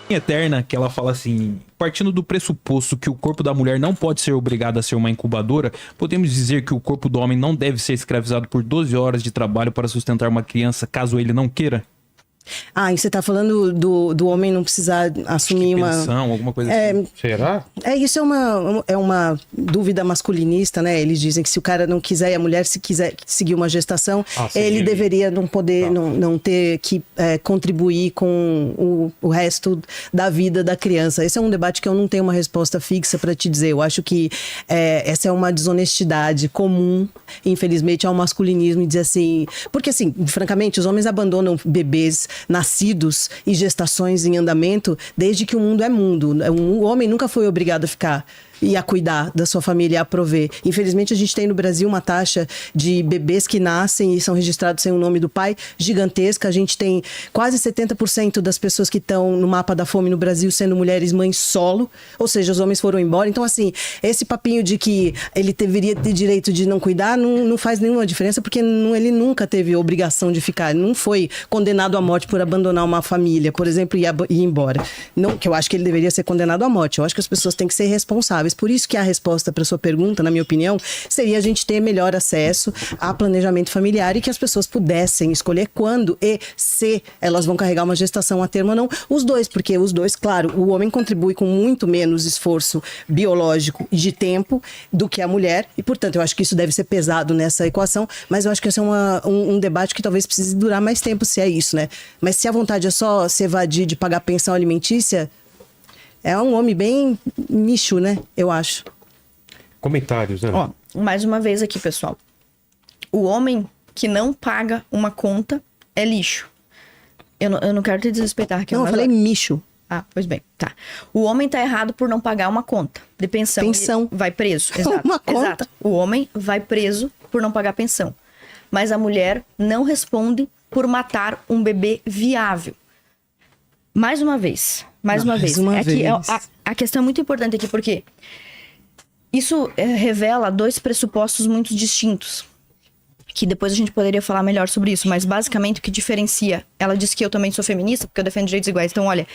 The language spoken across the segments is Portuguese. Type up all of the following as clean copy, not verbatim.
Eterna, que ela fala assim: partindo do pressuposto que o corpo da mulher não pode ser obrigado a ser uma incubadora, podemos dizer que o corpo do homem não deve ser escravizado por 12 horas de trabalho para sustentar uma criança, caso ele não queira? E você tá falando do homem não precisar assumir uma... Pensão, alguma coisa assim. Será? Isso é uma dúvida masculinista, né? Eles dizem que se o cara não quiser e a mulher se quiser seguir uma gestação, ele deveria não poder, não ter que contribuir com o resto da vida da criança. Esse é um debate que eu não tenho uma resposta fixa para te dizer. Eu acho que essa é uma desonestidade comum, infelizmente, ao masculinismo, e dizer assim... Porque, assim, francamente, os homens abandonam bebês nascidos e gestações em andamento desde que o mundo é mundo. O homem nunca foi obrigado a ficar e a cuidar da sua família e a prover. Infelizmente, a gente tem no Brasil uma taxa de bebês que nascem e são registrados sem o nome do pai gigantesca. A gente tem quase 70% das pessoas que estão no mapa da fome no Brasil sendo mulheres mães solo, ou seja, os homens foram embora. Então, assim, esse papinho de que ele deveria ter direito de não cuidar não faz nenhuma diferença, porque ele nunca teve obrigação de ficar. Não foi condenado à morte por abandonar uma família, por exemplo, e ir embora. Não, que eu acho que ele deveria ser condenado à morte. Eu acho que as pessoas têm que ser responsáveis. Por isso que a resposta para sua pergunta, na minha opinião, seria a gente ter melhor acesso a planejamento familiar e que as pessoas pudessem escolher quando e se elas vão carregar uma gestação a termo ou não. Os dois, porque os dois, claro, o homem contribui com muito menos esforço biológico e de tempo do que a mulher e, portanto, eu acho que isso deve ser pesado nessa equação, mas eu acho que esse é um debate que talvez precise durar mais tempo, se é isso, né? Mas se a vontade é só se evadir de pagar pensão alimentícia... É um homem bem nicho, né? Eu acho. Comentários, né? Mais uma vez aqui, pessoal. O homem que não paga uma conta é lixo. Eu não quero te desrespeitar aqui. Não, eu falei micho. Pois bem, tá. O homem tá errado por não pagar uma conta de pensão. Pensão. Vai preso. Exato. Uma conta. Exato. O homem vai preso por não pagar pensão. Mas a mulher não responde por matar um bebê viável. Mais uma vez. A questão é muito importante aqui, porque isso revela dois pressupostos muito distintos, que depois a gente poderia falar melhor sobre isso, mas basicamente o que diferencia, ela disse que eu também sou feminista, porque eu defendo direitos iguais, então olha,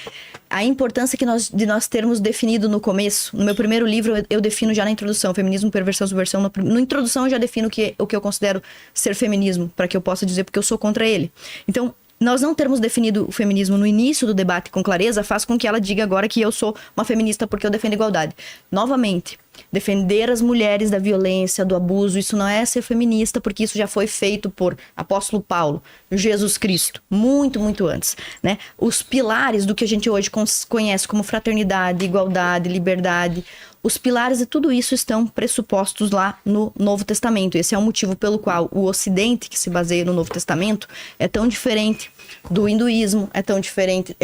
a importância de nós termos definido no começo, no meu primeiro livro eu defino já na introdução, feminismo, perversão, subversão, na introdução eu já defino o que eu considero ser feminismo, para que eu possa dizer porque eu sou contra ele. Então, nós não termos definido o feminismo no início do debate com clareza faz com que ela diga agora que eu sou uma feminista porque eu defendo igualdade. Novamente, defender as mulheres da violência, do abuso, isso não é ser feminista, porque isso já foi feito por apóstolo Paulo, Jesus Cristo, muito, muito antes, né? Os pilares do que a gente hoje conhece como fraternidade, igualdade, liberdade, os pilares de tudo isso estão pressupostos lá no Novo Testamento. Esse é o motivo pelo qual o Ocidente, que se baseia no Novo Testamento, é tão diferente do hinduísmo, é tão diferente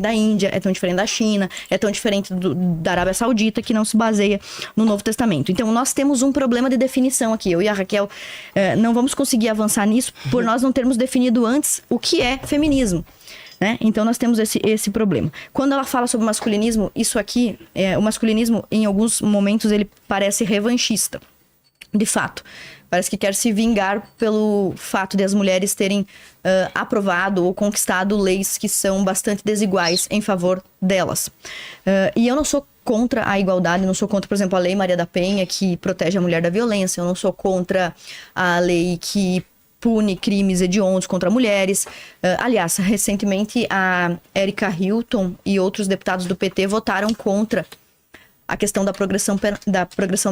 da Índia, é tão diferente da China, é tão diferente da Arábia Saudita, que não se baseia no Novo Testamento. Então, nós temos um problema de definição aqui. Eu e a Raquel não vamos conseguir avançar nisso por nós não termos definido antes o que é feminismo. Né? Então nós temos esse problema. Quando ela fala sobre masculinismo, isso aqui, o masculinismo em alguns momentos ele parece revanchista. De fato, parece que quer se vingar pelo fato de as mulheres terem aprovado ou conquistado leis que são bastante desiguais em favor delas. E eu não sou contra a igualdade, não sou contra, por exemplo, a Lei Maria da Penha, que protege a mulher da violência, eu não sou contra a lei que pune crimes hediondos contra mulheres. Aliás, recentemente a Erika Hilton e outros deputados do PT votaram contra a questão da progressão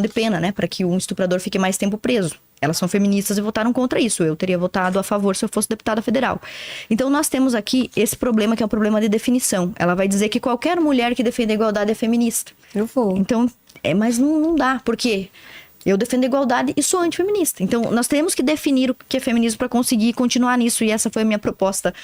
de pena, né? Para que um estuprador fique mais tempo preso. Elas são feministas e votaram contra isso. Eu teria votado a favor se eu fosse deputada federal. Então nós temos aqui esse problema que é um problema de definição. Ela vai dizer que qualquer mulher que defende a igualdade é feminista. Eu vou. Então, mas não dá, porque eu defendo a igualdade e sou antifeminista. Então, nós temos que definir o que é feminismo para conseguir continuar nisso. E essa foi a minha proposta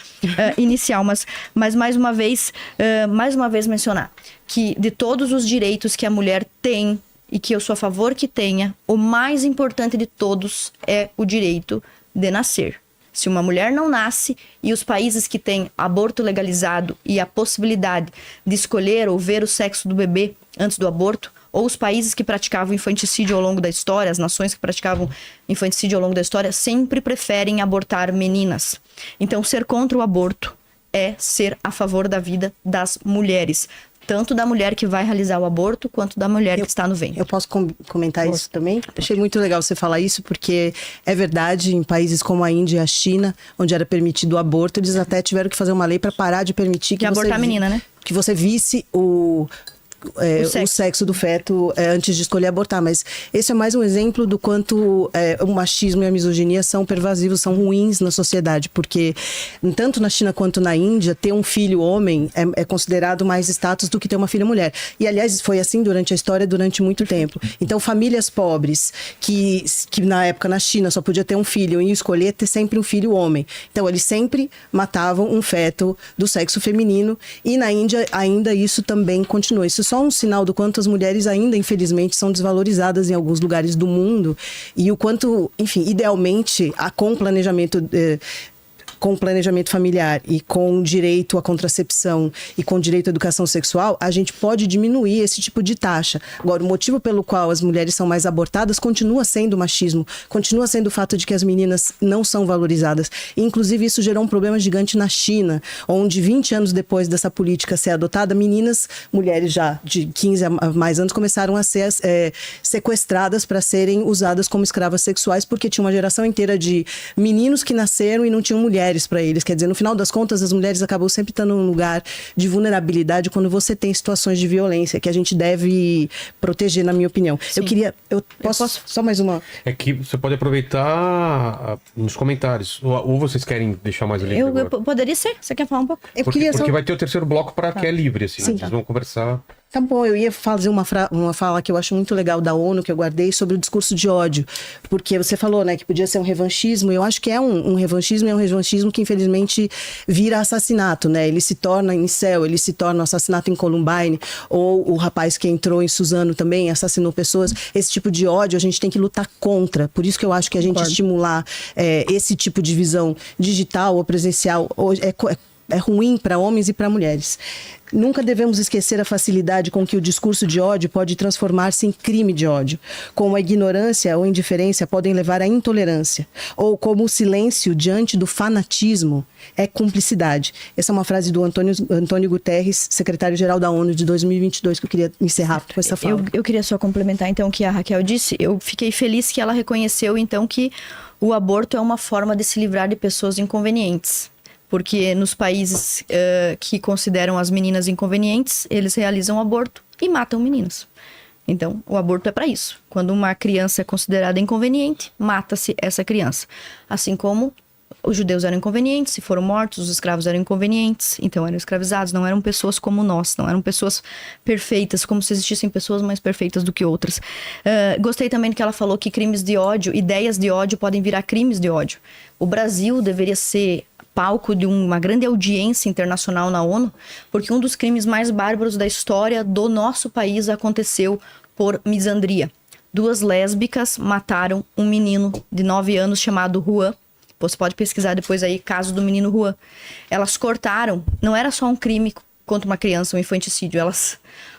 inicial. Mas mais uma vez mencionar que de todos os direitos que a mulher tem e que eu sou a favor que tenha, o mais importante de todos é o direito de nascer. Se uma mulher não nasce e os países que têm aborto legalizado e a possibilidade de escolher ou ver o sexo do bebê antes do aborto, ou os países que praticavam infanticídio ao longo da história, as nações que praticavam infanticídio ao longo da história, sempre preferem abortar meninas. Então, ser contra o aborto é ser a favor da vida das mulheres. Tanto da mulher que vai realizar o aborto, quanto da mulher que está no ventre. Eu posso comentar isso também? Achei muito legal você falar isso, porque é verdade, em países como a Índia e a China, onde era permitido o aborto, eles até tiveram que fazer uma lei para parar de permitir que abortar a menina, né? Que você visse o sexo do feto antes de escolher abortar, mas esse é mais um exemplo do quanto o machismo e a misoginia são pervasivos, são ruins na sociedade, porque tanto na China quanto na Índia, ter um filho homem é considerado mais status do que ter uma filha mulher. E aliás, foi assim durante a história, durante muito tempo. Então, famílias pobres, que na época na China só podia ter um filho e escolher ter sempre um filho homem. Então, eles sempre matavam um feto do sexo feminino, e na Índia ainda isso também continua. Isso é só um sinal do quanto as mulheres ainda, infelizmente, são desvalorizadas em alguns lugares do mundo, e o quanto, enfim, idealmente, com planejamento familiar e com direito à contracepção e com direito à educação sexual, a gente pode diminuir esse tipo de taxa. Agora, o motivo pelo qual as mulheres são mais abortadas continua sendo o machismo, continua sendo o fato de que as meninas não são valorizadas. E, inclusive, isso gerou um problema gigante na China, onde 20 anos depois dessa política ser adotada, mulheres já de 15 a mais anos, começaram a ser sequestradas para serem usadas como escravas sexuais, porque tinha uma geração inteira de meninos que nasceram e não tinham mulheres para eles. Quer dizer, no final das contas, as mulheres acabam sempre estando num lugar de vulnerabilidade quando você tem situações de violência que a gente deve proteger, na minha opinião. Sim. Eu posso só mais uma... É que você pode aproveitar nos comentários. Ou vocês querem deixar mais livre agora? Poderia ser? Você quer falar um pouco? Porque vai ter o terceiro bloco que é livre, assim. Sim. Vocês vão conversar... Tá bom, eu ia fazer uma fala que eu acho muito legal da ONU, que eu guardei, sobre o discurso de ódio. Porque você falou, né, que podia ser um revanchismo. Eu acho que é um revanchismo, que infelizmente vira assassinato, né? Ele se torna incel, ele se torna um assassinato em Columbine, ou o rapaz que entrou em Suzano também assassinou pessoas. Esse tipo de ódio a gente tem que lutar contra. Por isso que eu acho que a gente estimular esse tipo de visão digital ou presencial é ruim para homens e para mulheres. Nunca devemos esquecer a facilidade com que o discurso de ódio pode transformar-se em crime de ódio, como a ignorância ou indiferença podem levar à intolerância, ou como o silêncio diante do fanatismo é cumplicidade. Essa é uma frase do Antônio Guterres, secretário-geral da ONU de 2022, que eu queria encerrar com essa fala. Eu queria só complementar, então, o que a Raquel disse. Eu fiquei feliz que ela reconheceu, então, que o aborto é uma forma de se livrar de pessoas inconvenientes. Porque nos países que consideram as meninas inconvenientes, eles realizam aborto e matam meninas. Então, o aborto é para isso. Quando uma criança é considerada inconveniente, mata-se essa criança. Assim como os judeus eram inconvenientes, se foram mortos, os escravos eram inconvenientes, então eram escravizados, não eram pessoas como nós, não eram pessoas perfeitas, como se existissem pessoas mais perfeitas do que outras. Gostei também que ela falou que crimes de ódio, ideias de ódio podem virar crimes de ódio. O Brasil deveria ser palco de uma grande audiência internacional na ONU, porque um dos crimes mais bárbaros da história do nosso país aconteceu por misandria. 2 lésbicas mataram um menino de 9 anos chamado Juan. Você pode pesquisar depois aí, caso do menino Juan. Elas cortaram, não era só um crime contra uma criança, um infanticídio, elas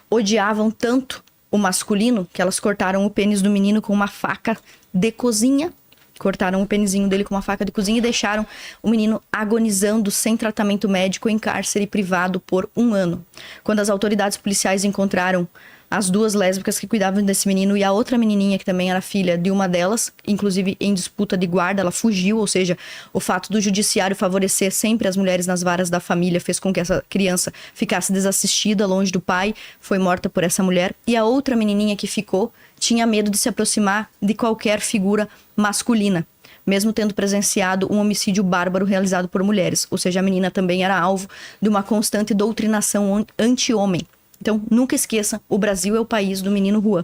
odiavam tanto o masculino que elas cortaram o pênis do menino com uma faca de cozinha. Cortaram o penizinho dele com uma faca de cozinha e deixaram o menino agonizando sem tratamento médico em cárcere privado por 1 ano. Quando as autoridades policiais encontraram as 2 lésbicas que cuidavam desse menino e a outra menininha que também era filha de uma delas, inclusive em disputa de guarda, ela fugiu, ou seja, o fato do judiciário favorecer sempre as mulheres nas varas da família fez com que essa criança ficasse desassistida, longe do pai, foi morta por essa mulher. E a outra menininha que ficou tinha medo de se aproximar de qualquer figura masculina, mesmo tendo presenciado um homicídio bárbaro realizado por mulheres. Ou seja, a menina também era alvo de uma constante doutrinação anti-homem. Então, nunca esqueça, o Brasil é o país do menino Juan.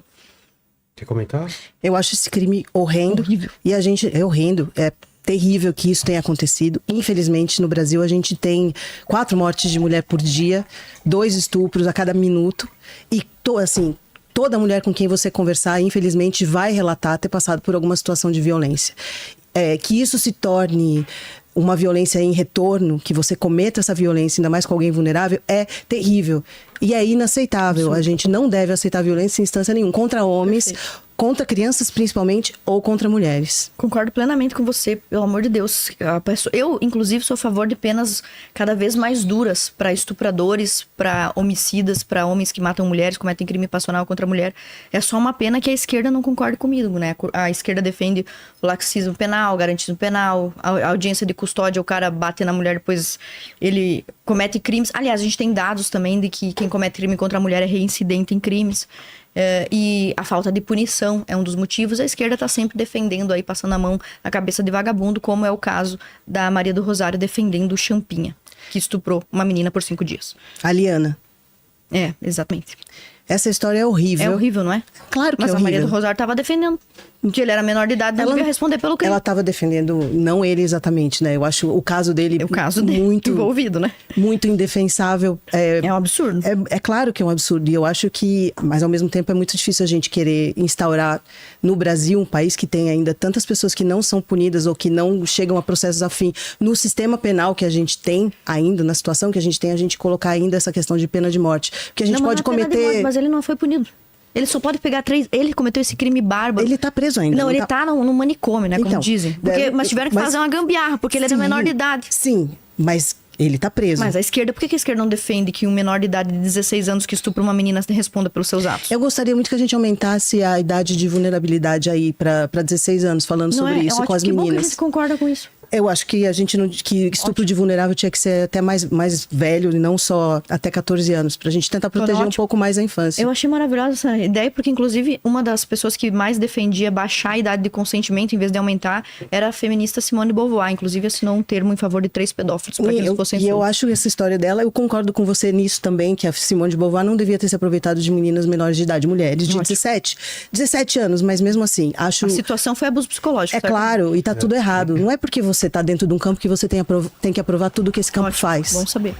Quer comentar? Eu acho esse crime horrendo. Horrível. E a gente... É horrendo. É terrível que isso tenha acontecido. Infelizmente, no Brasil, a gente tem 4 mortes de mulher por dia, 2 estupros a cada minuto. E, toda mulher com quem você conversar, infelizmente, vai relatar ter passado por alguma situação de violência. Que isso se torne uma violência em retorno, que você cometa essa violência, ainda mais com alguém vulnerável, é terrível. E é inaceitável. A gente não deve aceitar violência em instância nenhuma. Contra homens, contra crianças principalmente ou contra mulheres. Concordo plenamente com você, pelo amor de Deus. Eu, inclusive, sou a favor de penas cada vez mais duras para estupradores, para homicidas, para homens que matam mulheres, cometem crime passional contra a mulher. É só uma pena que a esquerda não concorda comigo, né? A esquerda defende o laxismo penal, o garantismo penal, a audiência de custódia, o cara bate na mulher, depois ele comete crimes. Aliás, a gente tem dados também de que quem comete crime contra a mulher é reincidente em crimes. E a falta de punição é um dos motivos. A esquerda está sempre defendendo aí, passando a mão na cabeça de vagabundo, como é o caso da Maria do Rosário defendendo o Champinha, que estuprou uma menina por 5 dias. A Liana. É, exatamente. Essa história é horrível. É horrível, não é? Claro que Mas é horrível. a Maria do Rosário estava defendendo que ele era menor de idade, não devia responder pelo crime. Ela estava defendendo, não ele exatamente, né? Eu acho o caso dele muito envolvido, né? Muito indefensável. É um absurdo. É claro que é um absurdo. E eu acho que, mas ao mesmo tempo é muito difícil a gente querer instaurar no Brasil, um país que tem ainda tantas pessoas que não são punidas ou que não chegam a processos afim. No sistema penal que a gente tem ainda, na situação que a gente colocar ainda essa questão de pena de morte. Porque a gente pode cometer... Pena de morte, mas ele não foi punido. Ele só pode pegar 3... Ele cometeu esse crime bárbaro. Ele tá preso ainda. Não, ele tá no manicômio, né? Como Então, dizem. Mas tiveram que fazer uma gambiarra, porque ele era menor de idade. Sim, mas ele tá preso. Mas a esquerda... Por que a esquerda não defende que um menor de idade de 16 anos que estupra uma menina responda pelos seus atos? Eu gostaria muito que a gente aumentasse a idade de vulnerabilidade aí pra 16 anos, falando sobre isso com as meninas. Que bom que a gente concorda com isso. Eu acho que a gente não, que estupro de vulnerável tinha que ser até mais velho e não só até 14 anos, pra gente tentar proteger um pouco mais a infância. Eu achei maravilhosa essa ideia, porque inclusive uma das pessoas que mais defendia baixar a idade de consentimento em vez de aumentar era a feminista Simone de Beauvoir, inclusive assinou um termo em favor de 3 pedófilos para que eles fossem soltos. E eu acho que essa história dela, eu concordo com você nisso também, que a Simone de Beauvoir não devia ter se aproveitado de meninas menores de idade, mulheres de 17 anos, mas mesmo assim, acho... A situação foi abuso psicológico. É claro, e tá tudo errado. Não é porque você tá dentro de um campo que você tem que aprovar tudo que esse campo faz. Bom saber.